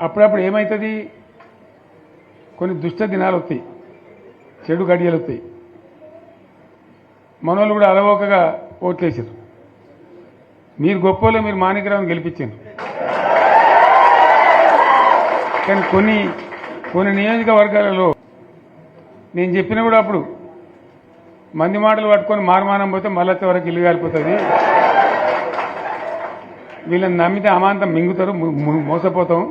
అప్పుడప్పుడు ఏమవుతుంది, కొన్ని దుష్ట దినాలు వస్తాయి, చెడు గడియలు వస్తాయి. మనోళ్ళు కూడా అలవోకగా ఓట్లేసారు. మీరు గొప్పలో మీరు మాణిక్యరావుని గెలిపించారు. కానీ కొన్ని నియోజకవర్గాలలో నేను చెప్పినా కూడా అప్పుడు మంది మాటలు పట్టుకొని మారమానం పోతే మళ్ళీ వరకు ఇల్లు కాలిపోతుంది, వీళ్ళని నమ్మితే అమాంతం మింగుతారు, మోసపోతాం.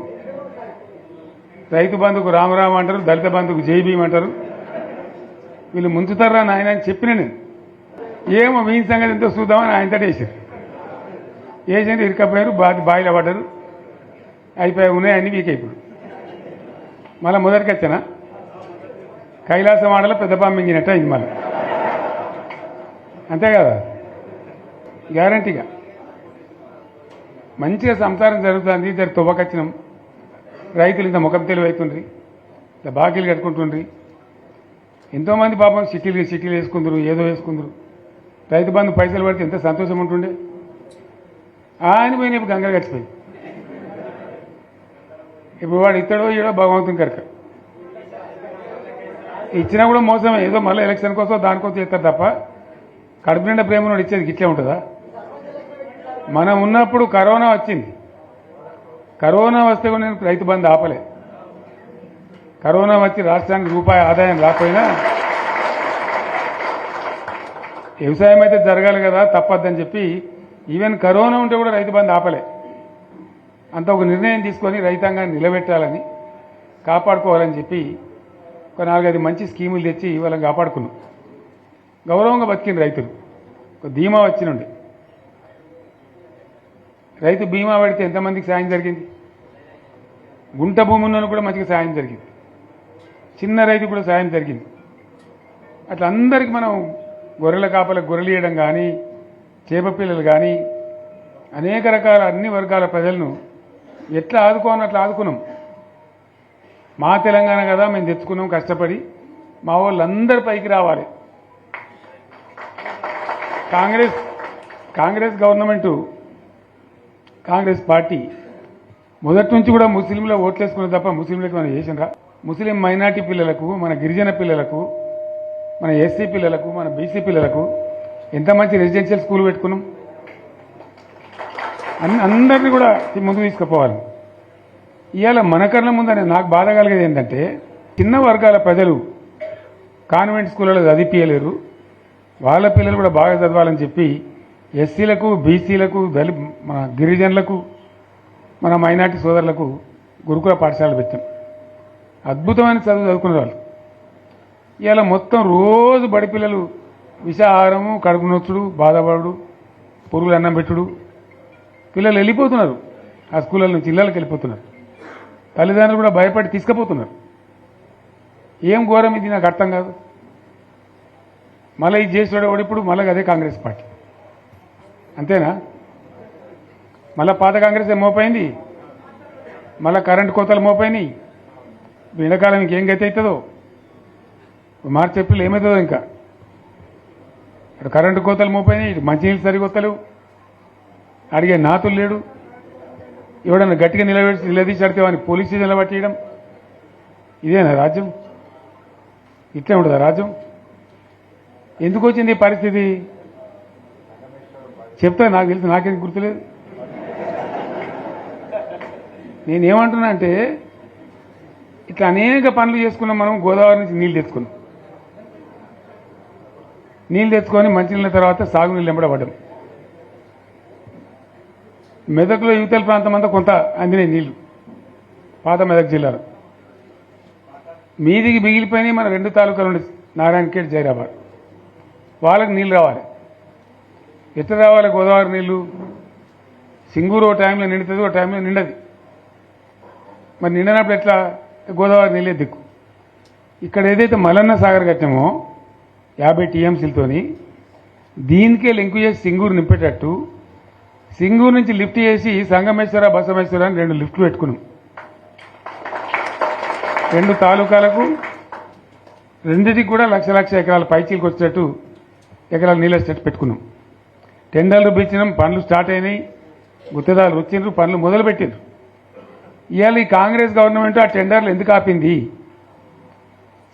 రైతు బంధుకు రామరామ అంటారు, దళిత బంధుకు జై భీమ్ అంటారు, వీళ్ళు ముంచుతారా నాయన అని చెప్పిన నేను. ఏమో మీ సంగతి ఎంతో చూద్దామని ఆయనతో వేసారు. వేసింది ఇరుకపోయారు, బాయిలో పడ్డారు, అయిపోయి ఉన్నాయి అన్ని వీక్. ఇప్పుడు మళ్ళీ మొదటికి వచ్చానా కైలాసం ఆడలో పెద్ద మింగినట్టు అయింది మళ్ళీ. అంతే కదా, గ్యారంటీగా మంచిగా సంసారం జరుగుతుంది. ఇద్దరు తువ్వకొచ్చినాం, రైతులు ఇంత ముఖం తెలివైతుండ్రి, ఇంత బాకీలు కట్టుకుంటుండ్రి. ఎంతోమంది పాపం సిటీలు వేసుకుందరు, ఏదో వేసుకుందరు. రైతు బంధు పైసలు పడితే ఎంత సంతోషం ఉంటుండే. ఆయన పోయిన ఇప్పుడు గంగలు గడిచిపోయి ఇప్పుడు వాడు ఇస్తాడో ఏడో భగవంతుని కనుక ఇచ్చినా కూడా మోసమే. ఏదో మళ్ళీ ఎలక్షన్ కోసం దానికోసం చేస్తారు తప్ప కడుపు నిండా ప్రేమను ఇచ్చేది గిట్లే ఉంటుందా? మనం ఉన్నప్పుడు కరోనా వచ్చింది. కరోనా వస్తే కూడా నేను రైతు బంధు ఆపలే. కరోనా వచ్చి రాష్ట్రానికి రూపాయి ఆదాయం రాకపోయినా వ్యవసాయం అయితే జరగాలి కదా, తప్పద్దని చెప్పి ఈవెన్ కరోనా ఉంటే కూడా రైతు బంధు ఆపలే. అంత ఒక నిర్ణయం తీసుకొని రైతాంగాన్ని నిలబెట్టాలని, కాపాడుకోవాలని చెప్పి ఒక 4-5 మంచి స్కీములు తెచ్చి వాళ్ళని కాపాడుకున్నాం. గౌరవంగా బతికింది రైతులు. ఒక ధీమా వచ్చినండి. రైతు బీమా పడితే ఎంతమందికి సాయం జరిగింది? గుంట భూమి ఉన్న కూడా మంచిగా సాయం జరిగింది, చిన్న రైతు కూడా సాయం జరిగింది. అట్లా అందరికీ మనం గొర్రెల కాపలకు గొర్రెలు ఇవ్వడం కానీ, చేప పిల్లలు కానీ, అనేక రకాల అన్ని వర్గాల ప్రజలను ఎట్లా ఆదుకోని అట్లా ఆదుకున్నాం. మా తెలంగాణ కదా మేము తెచ్చుకున్నాం కష్టపడి. మా వాళ్ళందరి పైకి రావాలి. కాంగ్రెస్ గవర్నమెంటు, కాంగ్రెస్ పార్టీ మొదటి నుంచి కూడా ముస్లింల ఓట్లేసుకున్న తప్ప ముస్లింలకు మనం చేసినరా? ముస్లిం మైనార్టీ పిల్లలకు, మన గిరిజన పిల్లలకు, మన ఎస్సీ పిల్లలకు, మన బీసీ పిల్లలకు ఎంత మంచి రెసిడెన్షియల్ స్కూల్ పెట్టుకున్నాం. అందరినీ కూడా ముందుకు తీసుకుపోవాలి. ఇవాళ మన కళ్ళ ముందని నాకు బాధ కలిగేది ఏంటంటే, చిన్న వర్గాల ప్రజలు కాన్వెంట్ స్కూళ్ళలో చదివించలేరు, వాళ్ళ పిల్లలు కూడా బాగా చదవాలని చెప్పి ఎస్సీలకు, బీసీలకు, మన గిరిజనులకు, మన మైనార్టీ సోదరులకు గురుకుల పాఠశాలలు పెట్టాం. అద్భుతమైన చదువుకునే వాళ్ళు. ఇవాళ మొత్తం రోజు బడి పిల్లలు విషాహారము, కడుపు నొచ్చుడు, బాధపడు, పురుగులు అన్నం పెట్టుడు. పిల్లలు వెళ్ళిపోతున్నారు, ఆ స్కూళ్ళ నుంచి ఇళ్ళకి వెళ్ళిపోతున్నారు. తల్లిదండ్రులు కూడా భయపడి తీసుకుపోతున్నారు. ఏం ఘోరం ఇది, నాకు అర్థం కాదు. మళ్ళీ ఇది చేసేవాడు ఇప్పుడు మళ్ళీ అదే కాంగ్రెస్ పార్టీ. అంతేనా? మళ్ళీ పాత కాంగ్రెస్ మోపోయింది, మళ్ళీ కరెంటు కోతలు మోపోయినాయి. ఎండాకాలం ఇంకేం గతి అవుతుందో, మార్చి ఏప్రిల్ ఏమవుతుందో. ఇంకా అటు కరెంటు కోతలు మోపోయినాయి, ఇటు మంచినీళ్ళు సరికొత్తలేవు, అడిగే నాతులు లేడు. ఎవడన్నా గట్టిగా నిలదీసి అడితే వాడిని పోలీస్ స్టేషన్ నిలబట్టేయడం. ఇదేనా రాజ్యం? ఇట్లే ఉంటుందా రాజ్యం? ఎందుకు వచ్చింది ఈ పరిస్థితి చెప్తా. నాకు తెలుసు, నాకేం గుర్తులేదు. నేనేమంటున్నా అంటే, ఇట్లా అనేక పనులు చేసుకున్నాం మనం. గోదావరి నుంచి నీళ్ళు తెచ్చుకున్నాం, నీళ్ళు తెచ్చుకొని మంచినీళ్ళ తర్వాత సాగునీళ్ళు వెంబడబడ్డాం. మెదక్లో యువతల ప్రాంతం అంతా కొంత అందినాయి నీళ్లు, పాత మెదక్ జిల్లాలో. మీదికి మిగిలిపోయినాయి మన 2 తాలూకాలు ఉండే, నారాయణఖేడ్, జైరాబాద్. వాళ్ళకి నీళ్ళు రావాలి. ఎట్లా రావాలి గోదావరి నీళ్లు? సింగూరు ఓ టైంలో నిండుతుంది, ఓ టైంలో నిండదు. మరి నిండినప్పుడు ఎట్లా? గోదావరి నీళ్ళే దిక్కు. ఇక్కడ ఏదైతే మల్లన్న సాగర్ కట్టామో 50 టీఎంసీలతోని, దీనికే లింకు చేసి సింగూరు నింపేటట్టు సింగూరు నుంచి లిఫ్ట్ చేసి సంగమేశ్వర, బసమేశ్వర అని 2 లిఫ్ట్లు పెట్టుకున్నాం. 2 తాలూకాలకు రెండింటికి కూడా లక్ష ఎకరాల పైచీలకు వచ్చేటట్టు ఎకరాల నీళ్ళ స్టెట్ పెట్టుకున్నాం. టెండర్లు పిలిచినాం, పనులు స్టార్ట్ అయినాయి, గుత్తేదారులు వచ్చిండ్రు, పనులు మొదలుపెట్టిండ్రు. ఇవాళ ఈ కాంగ్రెస్ గవర్నమెంట్ ఆ టెండర్లు ఎందుకు ఆపింది?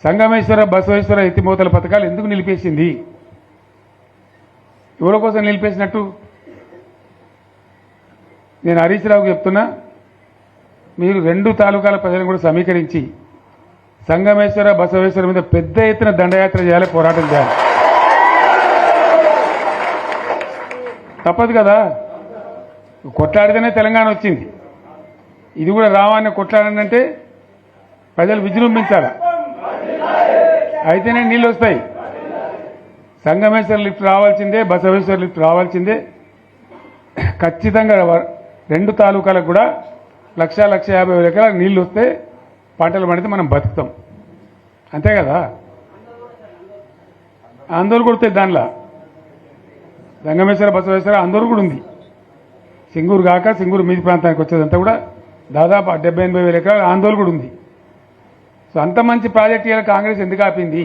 సంగమేశ్వర బసవేశ్వర ఎత్తిపోతల పథకాలు ఎందుకు నిలిపేసింది? ఎవరి కోసం నిలిపేసినట్టు? నేను హరీష్ రావుకి చెప్తున్నా, మీరు 2 తాలూకాల ప్రజలను కూడా సమీకరించి సంగమేశ్వర బసవేశ్వర మీద పెద్ద ఎత్తున దండయాత్ర చేయాలి, పోరాటం చేయాలి. తప్పదు కదా, కొట్లాడితేనే తెలంగాణ వచ్చింది. ఇది కూడా రావాలని కొట్లాడాలంటే ప్రజలు విజృంభించాలి, అయితేనే నీళ్ళు వస్తాయి. సంగమేశ్వర లిఫ్ట్ రావాల్సిందే, బసవేశ్వర లిఫ్ట్ రావాల్సిందే. ఖచ్చితంగా 2 తాలూకాలకు కూడా 1,50,000 ఎకరాలకు నీళ్లు వస్తే పంటలు పండితే మనం బతుకుతాం. అంతే కదా, ఆందోళన కొడుతుంది దానిలో. సంగమేశ్వర బసవేశ్వర ఆందోళన కూడా ఉంది. సింగూరు కాక సింగూరు మీది ప్రాంతానికి వచ్చేదంతా కూడా దాదాపు 70,000-80,000 ఎకరాల ఆందోళన కూడా ఉంది. సో అంత మంచి ప్రాజెక్ట్ ఇవాళ కాంగ్రెస్ ఎందుకు ఆపింది?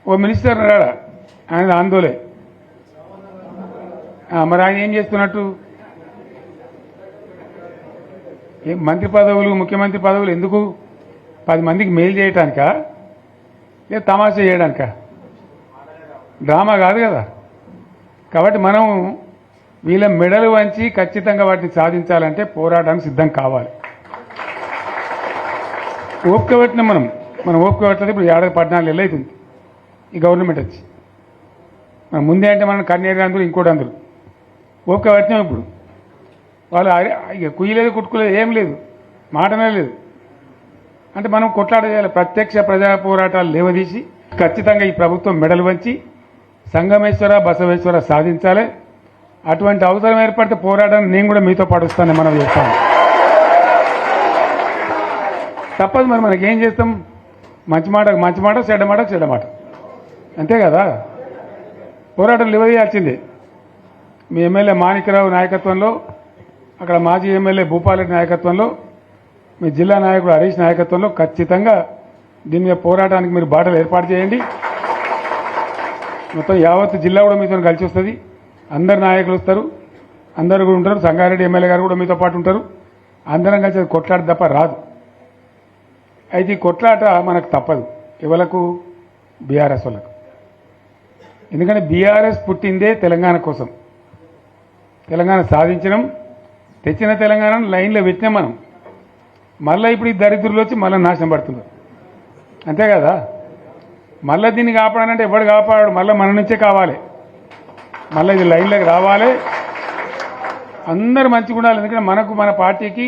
ఓ మినిస్టర్ రాడా, ఆయన ఆందోళన. మరి ఆయన ఏం చేస్తున్నట్టు? మంత్రి పదవులు, ముఖ్యమంత్రి పదవులు ఎందుకు? 10 మందికి మెయిల్ చేయడానికా, లేదా తమాషా చేయడానికా? డ్రామా కాదు కదా. కాబట్టి మనం వీళ్ళ మెడలు వంచి ఖచ్చితంగా వాటిని సాధించాలంటే పోరాటానికి సిద్ధం కావాలి. ఓపిక పట్టిన మనం ఓపిక పట్టలేదు. ఇప్పుడు 14 ఏళ్ళు అవుతుంది ఈ గవర్నమెంట్ వచ్చి. మనం ముందే అంటే మనం కన్నేరు అందరూ ఇంకోటి అందరూ ఓపిక పట్టినాం. ఇప్పుడు వాళ్ళు ఇక కుయ్యలేదు, కుట్టుకోలేదు, ఏం లేదు, మాటనే లేదు. అంటే మనం కొట్లాడ చేయాలి. ప్రత్యక్ష ప్రజా పోరాటాలు లేవదీసి ఖచ్చితంగా ఈ ప్రభుత్వం మెడలు వంచి సంగమేశ్వర బసవేశ్వర సాధించాలి. అటువంటి అవసరం ఏర్పడితే పోరాటాన్ని నేను కూడా మీతో పాటు వస్తానని మనం చేస్తాం. తప్పదు మరి, మనకేం చేస్తాం? మంచి మాటకు మంచి మాట, చెడ్డ మాటకు చెడ్డ మాట, అంతే కదా. పోరాటం లేవదీయాల్సిందే. మీ ఎమ్మెల్యే మాణిక్యరావు నాయకత్వంలో, అక్కడ మాజీ ఎమ్మెల్యే భూపాలరెడ్డి నాయకత్వంలో, మీ జిల్లా నాయకుడు హరీష్ నాయకత్వంలో ఖచ్చితంగా దీని మీద పోరాటానికి మీరు బాటలు ఏర్పాటు చేయండి. మొత్తం యావత్ జిల్లా కూడా మీతో కలిసి వస్తుంది. అందరు నాయకులు వస్తారు, అందరు కూడా ఉంటారు. సంగారెడ్డి ఎమ్మెల్యే గారు కూడా మీతో పాటు ఉంటారు. అందరం కలిసి అది కొట్లాట తప్ప రాదు. అయితే ఈ కొట్లాట మనకు తప్పదు. ఎవలకు? బీఆర్ఎస్ వాళ్ళకు. ఎందుకంటే బీఆర్ఎస్ పుట్టిందే తెలంగాణ కోసం. తెలంగాణ సాధించడం, తెచ్చిన తెలంగాణను లైన్లో పెట్టినాం మనం. మళ్ళీ ఇప్పుడు ఈ దరిద్రులు వచ్చి మళ్ళీ నాశనం పడుతున్నారు, అంతే కదా. మళ్ళీ దీన్ని కాపాడాలంటే ఎవడు కాపాడు? మళ్ళీ మన నుంచే కావాలి. మళ్ళీ ఇది లైన్లోకి రావాలి. అందరూ మంచిగా ఉండాలి. ఎందుకంటే మనకు, మన పార్టీకి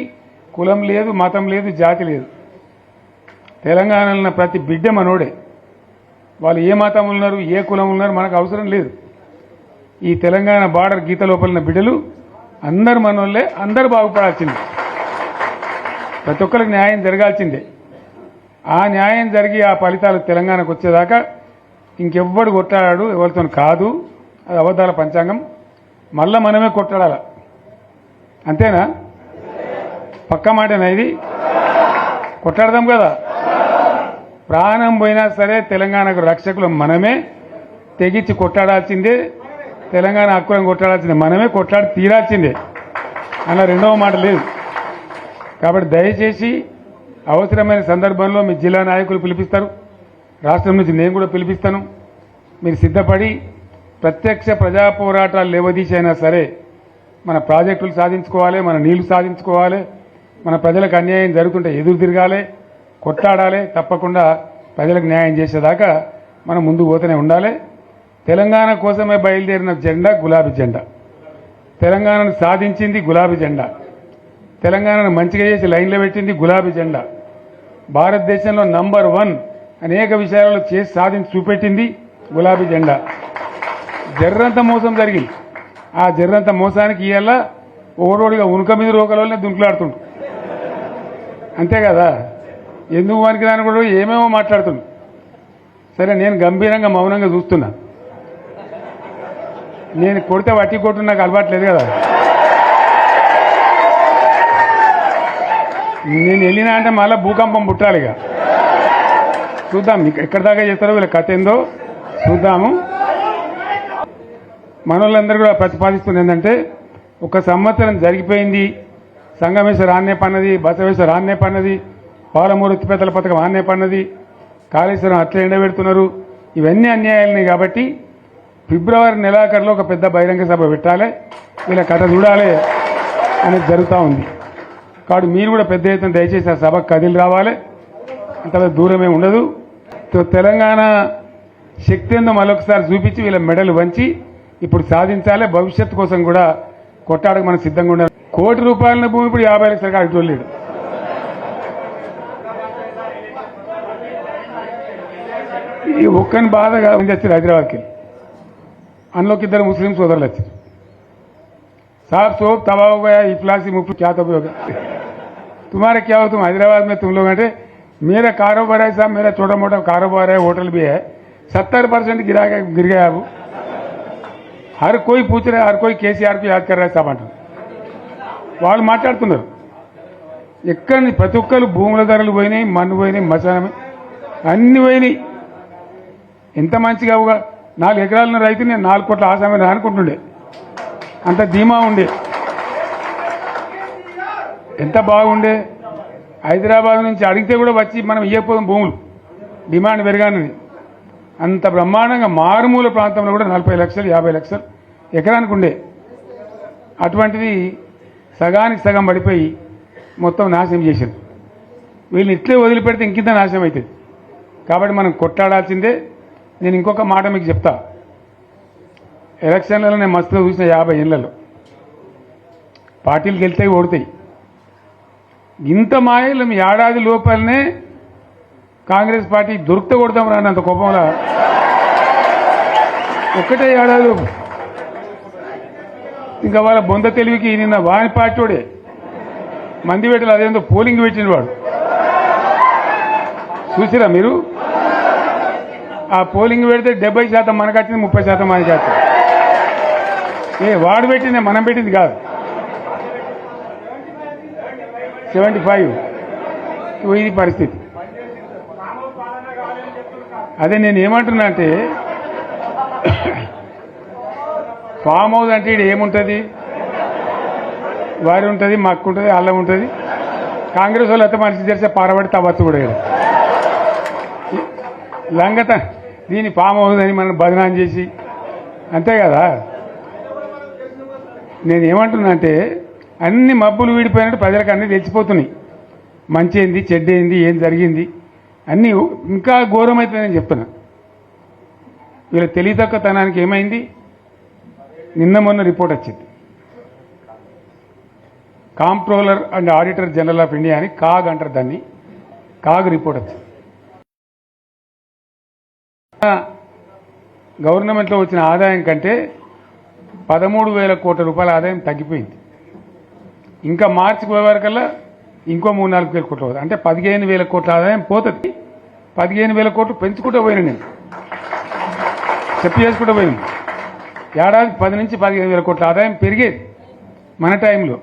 కులం లేదు, మతం లేదు, జాతి లేదు. తెలంగాణలో ఉన్న ప్రతి బిడ్డ మనోడే. వాళ్ళు ఏ మతం ఉన్నారు, ఏ కులం ఉన్నారు మనకు అవసరం లేదు. ఈ తెలంగాణ బార్డర్ గీత లోపలిన బిడ్డలు అందరు మనోళ్ళే. అందరూ బాగుపడాల్సిందే. ప్రతి ఒక్కరికి న్యాయం జరగాల్సిందే. ఆ న్యాయం జరిగి ఆ ఫలితాలు తెలంగాణకు వచ్చేదాకా ఇంకెవ్వడు కొట్లాడాడు, ఎవరితో కాదు. అది అబద్ధాల పంచాంగం. మళ్ళా మనమే కొట్లాడాల, అంతేనా? పక్క మాటేనా ఇది? కొట్లాడదాం కదా. ప్రాణం పోయినా సరే తెలంగాణకు రక్షకులు మనమే. తెగించి కొట్లాడాల్సిందే. తెలంగాణ హక్కులను కొట్లాడాల్సిందే. మనమే కొట్లాడి తీరాల్సిందే. అలా రెండవ మాట లేదు. కాబట్టి దయచేసి అవసరమైన సందర్భంలో మీ జిల్లా నాయకులు పిలిపిస్తారు, రాష్ట్రం నుంచి నేను కూడా పిలిపిస్తాను. మీరు సిద్ధపడి ప్రత్యక్ష ప్రజా పోరాటాలు లేవదీసైనా సరే మన ప్రాజెక్టులు సాధించుకోవాలి, మన నీళ్లు సాధించుకోవాలి, మన ప్రజలకు అన్యాయం జరుగుతుంటే ఎదురు తిరగాలి, కొట్లాడాలి. తప్పకుండా ప్రజలకు న్యాయం చేసేదాకా మనం ముందుకు పోతూనే ఉండాలి. తెలంగాణ కోసమే బయలుదేరిన జెండా గులాబీ జెండా. తెలంగాణను సాధించింది గులాబీ జెండా. తెలంగాణను మంచిగా చేసి లైన్లో పెట్టింది గులాబీ జెండా. భారతదేశంలో నంబర్ 1 అనేక విషయాలలో చేసి సాధించి చూపెట్టింది గులాబీ జెండా. జర్రంత మోసం జరిగింది. ఆ జర్రంత మోసానికి ఇవాళ ఓడోడిగా ఉనుక మీద రోకలోనే దుంకులాడుతుండు, అంతే కదా. ఎందుకు వానికి దాని కూడా ఏమేమో మాట్లాడుతుండు. సరే, నేను గంభీరంగా మౌనంగా చూస్తున్నా. నేను కొడితే వట్టి కొట్టు నాకు అలవాట్లేదు కదా. నేను వెళ్ళినా అంటే మళ్ళీ భూకంపం పుట్టాలిగా. చూద్దాం ఎక్కడి దాకా చేస్తారో, వీళ్ళ కథ ఏందో చూద్దాము. మనోళ్ళందరూ కూడా ప్రతిపాదిస్తుంది ఏంటంటే, 1 సంవత్సరం జరిగిపోయింది, సంగమేశ్వర ఆన్నే పన్నది, బసవేశ్వర ఆన్నే పన్నది, పాలమూరు ఎత్తిపోతల పథకం ఆన్నే పన్నది, కాళేశ్వరం అట్లా ఎండబెడుతున్నారు. ఇవన్నీ అన్యాయాలని కాబట్టి ఫిబ్రవరి నెలాఖరులో ఒక పెద్ద బహిరంగ సభ పెట్టాలి, వీళ్ళ కథ చూడాలి అనేది జరుగుతూ ఉంది. కాబట్టి మీరు కూడా పెద్ద ఎత్తున దయచేసి ఆ సభకు కదిలి రావాలి, అంత దూరమే ఉండదు. తెలంగాణ శక్తి ఏందో మరొకసారి చూపించి వీళ్ళ మెడలు వంచి ఇప్పుడు సాధించాలి. భవిష్యత్తు కోసం కూడా కొట్టాడకు మనం సిద్ధంగా ఉండాలి. ₹1,00,00,000 భూమి ఇప్పుడు 50 లక్షలకు అడిగోలేడు. ఈ ఒక్కని బాధగా వచ్చారు హైదరాబాద్కి. అందులోకి 2 ముస్లిం సోదరులు వచ్చారు. साहब सोब तबाह हो गया, इफलासी मुफ्त क्या तबाह होगा, तुम्हारे क्या हो, तुम हैदराबाद में तुम लोग हैं. मेरा कारोबार है साहब, मेरा छोटा मोटा कारोबार है, होटल भी है, 70% गिर गया अब. हर कोई पूछ रहा है, हर कोई केसीआर को याद कर रहा है साहब अंటారు. వాళ్ళు మాట్లాడుతున్నారు. ఎక్కడ ప్రతి ఒక్కరు భూముల ధరలు పోయినాయి, మన్ను పోయినాయి, మసానం అన్ని పోయినాయి. ఎంత మంచిగా 4 ఎకరాల రైతు నేను 4 కోట్ల ఆసామని అనుకుంటుండే, అంత ధీమా ఉండే, ఎంత బాగుండే. హైదరాబాద్ నుంచి అడిగితే కూడా వచ్చి మనం ఇవ్వకపోదాం భూములు, డిమాండ్ పెరగానని. అంత బ్రహ్మాండంగా మారుమూల ప్రాంతంలో కూడా 40 లక్షలు 50 లక్షలు ఎకరానికి ఉండే. అటువంటిది సగానికి సగం పడిపోయి మొత్తం నాశనం చేశారు. వీళ్ళని ఇట్లే వదిలిపెడితే ఇంకింత నాశనం అవుతుంది. కాబట్టి మనం కొట్లాడాల్సిందే. నేను ఇంకొక మాట మీకు చెప్తా. ఎలక్షన్లలో నేను మస్తుగా చూసిన 50 ఏళ్లలో పార్టీలు గెలితాయి, ఓడతాయి. ఇంత మాయలు మీ ఏడాది లోపలనే కాంగ్రెస్ పార్టీ దొరికితే కొడతాం రాని అంత కోపంలో ఒక్కటే ఏడాది లోపు. ఇంకా వాళ్ళ బొంద తెలివికి నిన్న వాని పార్టీడే మంది పెట్టాలి, అదేందో పోలింగ్ పెట్టిన వాడు చూసిరా మీరు. ఆ పోలింగ్ పెడితే 70% మనకు వచ్చింది, 30% మనకి వచ్చింది. వాడు పెట్టిందే, మనం పెట్టింది కాదు. 75 ఇది పరిస్థితి. అదే నేను ఏమంటున్నా అంటే, ఫామ్ హౌస్ అంటే ఇది ఏముంటుంది, వారి ఉంటుంది, మక్కు ఉంటుంది, అల్లం ఉంటుంది. కాంగ్రెస్ వాళ్ళు అయితే మనిషి తెరిచే పారబడి తవ్వచ్చు కూడా లంగత. దీన్ని ఫామ్ హౌస్ అని మనం బదనాం చేసి అంతే కదా. నేను ఏమంటున్నా అంటే, అన్ని మబ్బులు వీడిపోయినట్టు ప్రజలకు అన్నీ తెలిసిపోతున్నాయి. మంచి ఏంది, చెడ్డ ఏంది, ఏం జరిగింది అన్నీ ఇంకా ఘోరమైతుందని చెప్తున్నా. వీళ్ళ తెలివితక్కువతనానికి ఏమైంది, నిన్న మొన్న రిపోర్ట్ వచ్చింది. Comptroller and auditor general of India అని కాగ్ అంటారు దాన్ని. కాగ్ రిపోర్ట్ వచ్చింది. గవర్నమెంట్లో వచ్చిన ఆదాయం కంటే 13,000 కోట్ల రూపాయల ఆదాయం తగ్గిపోయింది. ఇంకా మార్చికి పోయే వరకల్లా ఇంకో 3-4 కోట్ల అవుతుంది. అంటే 15,000 కోట్ల ఆదాయం పోతుంది. 15,000 కోట్లు పెంచుకుంటూ పోయినా, నేను చెప్పి చేసుకుంటూ పోయినాను. ఏడాదికి 10 నుంచి 15,000 కోట్ల ఆదాయం పెరిగేది మన టైంలో.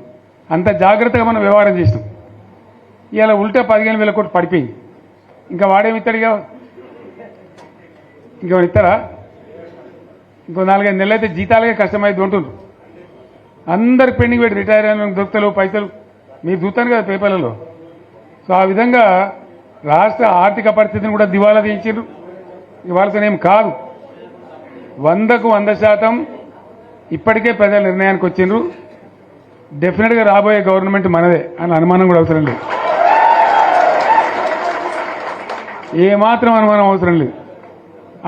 అంత జాగ్రత్తగా మనం వ్యవహారం చేసినాం. ఇలా ఉల్టా 15,000 కోట్లు పడిపోయింది. ఇంకా వాడేమి ఇస్తాడుగా, ఇంకేమైనా ఇస్తారా? ఇంకో 4-5 నెలలు అయితే జీతాలకే కష్టమైంది ఉంటుండ్రు. అందరు పెండింగ్ పెట్టి రిటైర్ అయిన దొరుకుతలు పైసలు మీరు చూస్తాను కదా పేపర్లలో. సో ఆ విధంగా రాష్ట్ర ఆర్థిక పరిస్థితిని కూడా దివాలా తీయించారు. ఇవ్వాల్సినేం కాదు. 100కు 100% ఇప్పటికే ప్రజల నిర్ణయానికి వచ్చిండ్రు. డెఫినెట్గా రాబోయే గవర్నమెంట్ మనదే అని అనుమానం కూడా అవసరం లేదు. ఏమాత్రం అనుమానం అవసరం లేదు.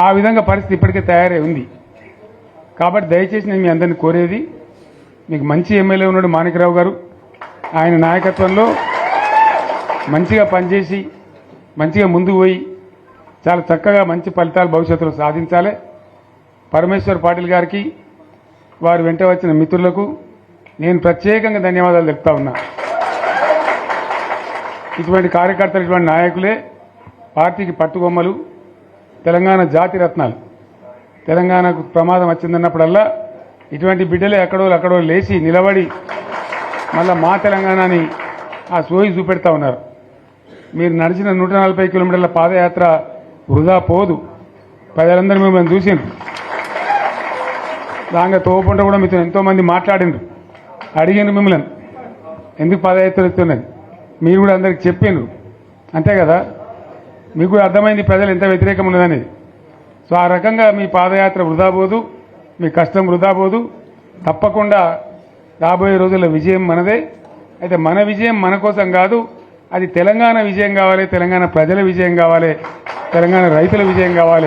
ఆ విధంగా పరిస్థితి ఇప్పటికే తయారై ఉంది. కాబట్టి దయచేసి నేను మీ అందరినీ కోరేది, మీకు మంచి ఎమ్మెల్యే ఉన్నాడు మాణిక్రావు గారు. ఆయన నాయకత్వంలో మంచిగా పనిచేసి మంచిగా ముందుకు పోయి చాలా చక్కగా మంచి ఫలితాలు భవిష్యత్తులో సాధించాలి. పరమేశ్వర్ పాటిల్ గారికి, వారి వెంట వచ్చిన మిత్రులకు నేను ప్రత్యేకంగా ధన్యవాదాలు చెప్తా ఉన్నా. ఇటువంటి కార్యకర్తలు, ఇటువంటి నాయకులే పార్టీకి పట్టుకొమ్మలు, తెలంగాణ జాతి రత్నాలు. తెలంగాణకు ప్రమాదం వచ్చిందన్నప్పుడల్లా ఇటువంటి బిడ్డలే అక్కడో లేచి నిలబడి మళ్ళా మా తెలంగాణని ఆ సోయి చూపెడతా ఉన్నారు. మీరు నడిచిన 140 కిలోమీటర్ల పాదయాత్ర వృధా పోదు. ప్రజలందరూ మిమ్మల్ని చూసిండ్రు. దాంగా తోపుంట కూడా మీతో ఎంతోమంది మాట్లాడిండ్రు, అడిగిండ్రు మిమ్మల్ని. ఎందుకు పాదయాత్ర ఎత్తున్నది మీరు కూడా అందరికి చెప్పిండ్రు అంతే కదా, మీకు కూడా అర్థమైంది ప్రజలు ఎంత వ్యతిరేకం ఉన్నదని. సో ఆ రకంగా మీ పాదయాత్ర వృధా పోదు, మీ కష్టం వృధా పోదు. తప్పకుండా రాబోయే రోజుల్లో విజయం మనదే. అయితే మన విజయం మన కోసం కాదు, అది తెలంగాణ విజయం కావాలి, తెలంగాణ ప్రజల విజయం కావాలి, తెలంగాణ రైతుల విజయం కావాలి.